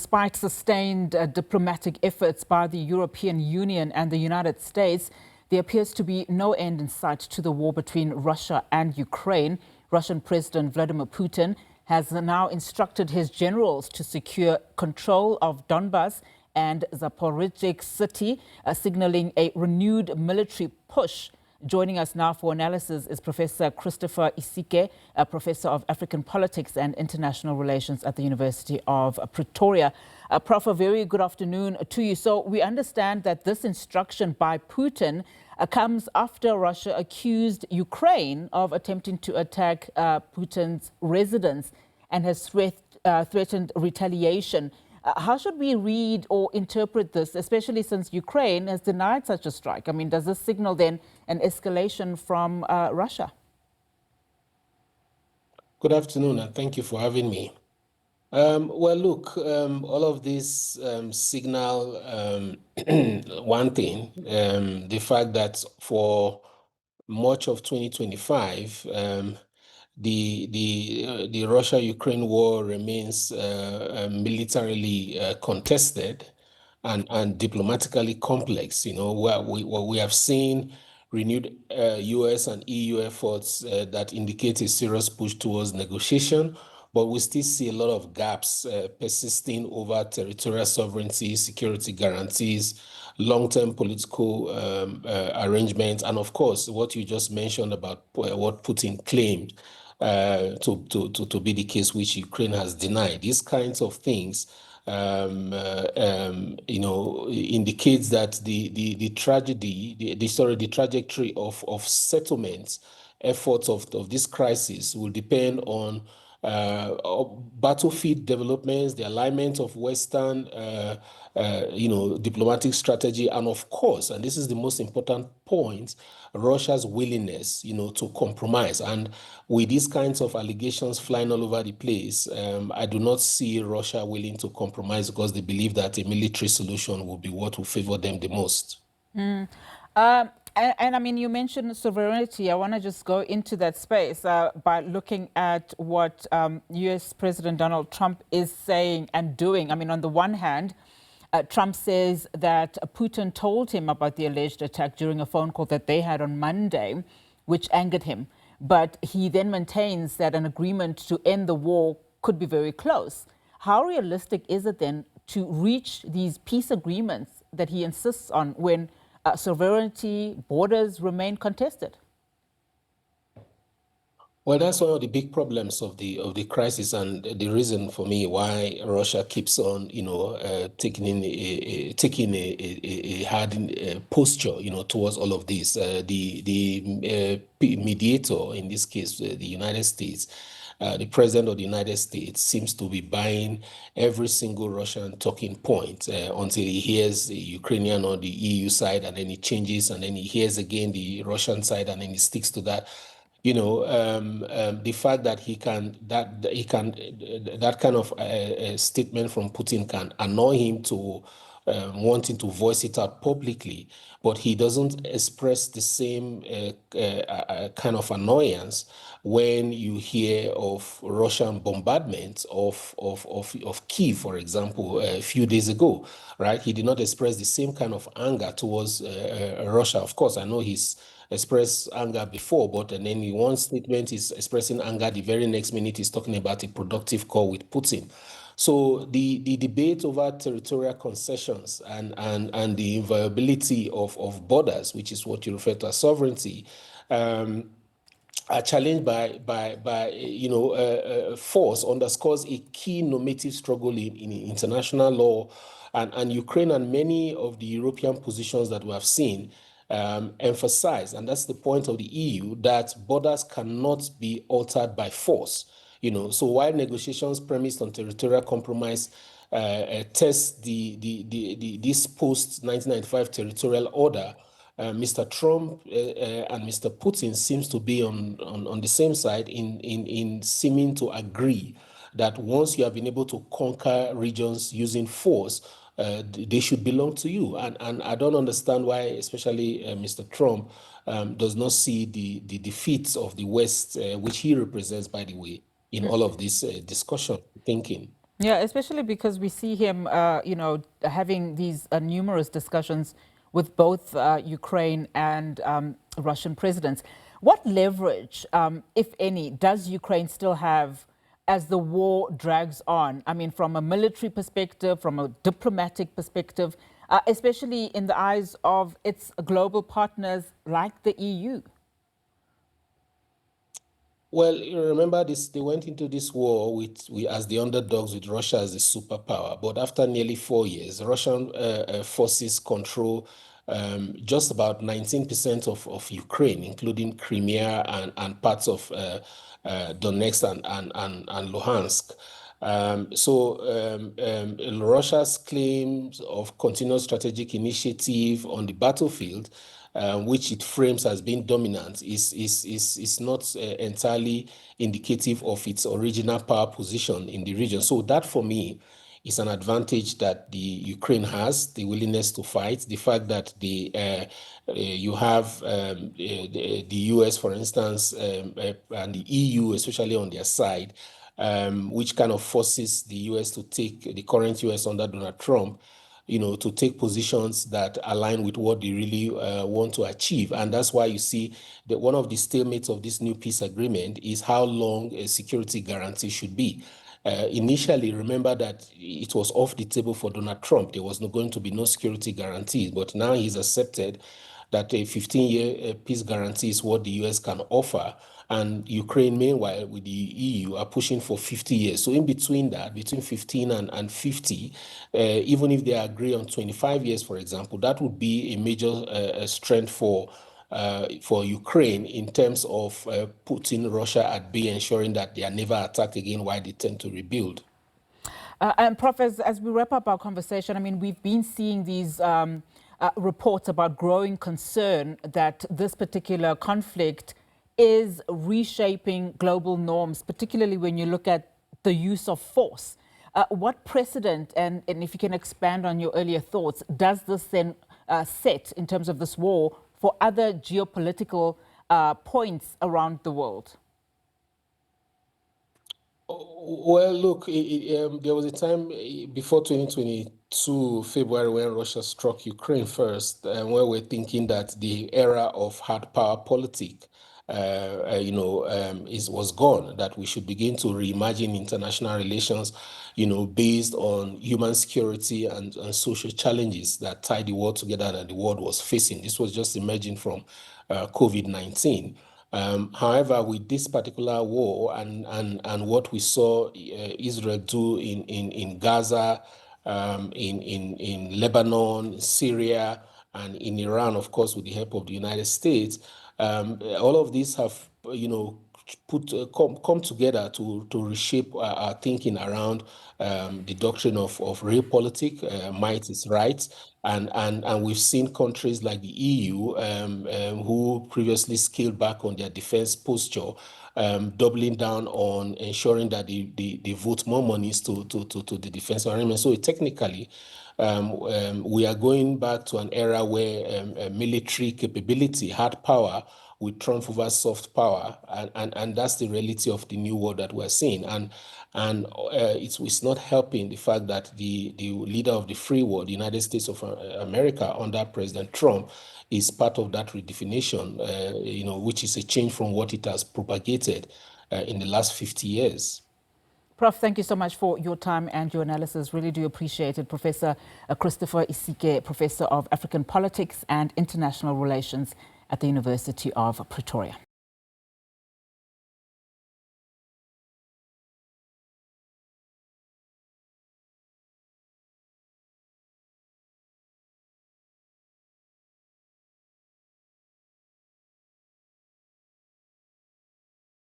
Despite sustained diplomatic efforts by the European Union and the United States, there appears to be no end in sight to the war between Russia and Ukraine. Russian President Vladimir Putin has now instructed his generals to secure control of Donbas and Zaporizhzhia City, signaling a renewed military push. Joining us now for analysis is Professor Christopher Isike, a professor of African politics and international relations at the University of Pretoria. Prof, a very good afternoon to you. So we understand that this instruction by Putin comes after Russia accused Ukraine of attempting to attack Putin's residence and has threatened retaliation. How should we read or interpret this, especially since Ukraine has denied such a strike? I mean, does this signal then an escalation from Russia? Good afternoon, and thank you for having me. Well, look, all of this signal one thing, the fact that for much of 2025, the Russia-Ukraine war remains militarily contested and diplomatically complex. You know, what we have seen renewed US and EU efforts that indicate a serious push towards negotiation, but we still see a lot of gaps persisting over territorial sovereignty, security guarantees, long-term political arrangements, and of course, what you just mentioned about what Putin claimed to be the case, which Ukraine has denied. These kinds of things, indicates that the trajectory of settlements efforts of this crisis will depend on battlefield developments, the alignment of Western, diplomatic strategy, and of course, and this is the most important point, Russia's willingness, to compromise. And with these kinds of allegations flying all over the place, I do not see Russia willing to compromise because they believe that a military solution will be what will favor them the most. And I mean, you mentioned sovereignty. I want to just go into that space by looking at what US President Donald Trump is saying and doing. I mean, on the one hand, Trump says that Putin told him about the alleged attack during a phone call that they had on Monday, which angered him. But he then maintains that an agreement to end the war could be very close. How realistic is it then to reach these peace agreements that he insists on when sovereignty, borders remain contested? Well, that's one of the big problems of the crisis, and the reason for me why Russia keeps on, taking a hard posture, towards all of this. The mediator in this case, the United States. The president of the United States seems to be buying every single Russian talking point until he hears the Ukrainian or the EU side, and then he changes, and then he hears again the Russian side, and then he sticks to that. The fact that that kind of statement from Putin can annoy him to wanting to voice it out publicly, but he doesn't express the same kind of annoyance when you hear of Russian bombardment of Kyiv, for example, a few days ago, right? He did not express the same kind of anger towards Russia. Of course, I know he's expressed anger before, but and then in one statement he's expressing anger, the very next minute he's talking about a productive call with Putin. So the debate over territorial concessions and the inviolability of borders, which is what you refer to as sovereignty, are challenged by force, underscores a key normative struggle in international law, and Ukraine and many of the European positions that we have seen emphasize, and that's the point of the EU, that borders cannot be altered by force. So while negotiations premised on territorial compromise test this post-1995 territorial order, Mr. Trump and Mr. Putin seems to be on the same side in seeming to agree that once you have been able to conquer regions using force, they should belong to you. And I don't understand why, especially Mr. Trump, does not see the defeats of the West, which he represents, by the way, in all of this discussion, thinking. Yeah, especially because we see him, having these numerous discussions with both Ukraine and Russian presidents. What leverage, if any, does Ukraine still have as the war drags on? I mean, from a military perspective, from a diplomatic perspective, especially in the eyes of its global partners like the EU? Well, you remember this, they went into this war as the underdogs with Russia as the superpower. But after nearly 4 years, Russian forces control just about 19% of Ukraine, including Crimea and parts of Donetsk and Luhansk. Russia's claims of continuous strategic initiative on the battlefield, which it frames as being dominant, is not entirely indicative of its original power position in the region. So that, for me, is an advantage that the Ukraine has, the willingness to fight, the fact that you have the US, for instance, and the EU, especially on their side, which kind of forces the US to take, the current US under Donald Trump, to take positions that align with what they really want to achieve. And that's why you see that one of the stalemates of this new peace agreement is how long a security guarantee should be. Initially, remember that it was off the table for Donald Trump. There was going to be no security guarantees, but now he's accepted that a 15-year peace guarantee is what the US can offer. And Ukraine, meanwhile, with the EU, are pushing for 50 years. So in between that, between 15 and 50, even if they agree on 25 years, for example, that would be a major strength for Ukraine in terms of putting Russia at bay, ensuring that they are never attacked again while they tend to rebuild. And Prof, as we wrap up our conversation, I mean, we've been seeing these reports about growing concern that this particular conflict is reshaping global norms, particularly when you look at the use of force. What precedent, and if you can expand on your earlier thoughts, does this then set in terms of this war for other geopolitical points around the world? Well, look, there was a time before 2022, February, when Russia struck Ukraine first, where we're thinking that the era of hard power politics, was gone, that we should begin to reimagine international relations, based on human security and social challenges that tie the world together and the world was facing. This was just emerging from COVID-19. However, with this particular war and what we saw Israel do in Gaza, in Lebanon, Syria, and in Iran, of course, with the help of the United States, all of these have, come together to reshape our thinking around the doctrine of realpolitik, might is right, and we've seen countries like the EU who previously scaled back on their defense posture, doubling down on ensuring that they vote more monies to the defense arrangement. So technically, we are going back to an era where military capability, hard power, will trump over soft power, and that's the reality of the new world that we're seeing. And it's not helping the fact that the leader of the free world, the United States of America, under President Trump, is part of that redefinition, which is a change from what it has propagated in the last 50 years. Prof, thank you so much for your time and your analysis. Really do appreciate it. Professor Christopher Isike, Professor of African Politics and International Relations at the University of Pretoria.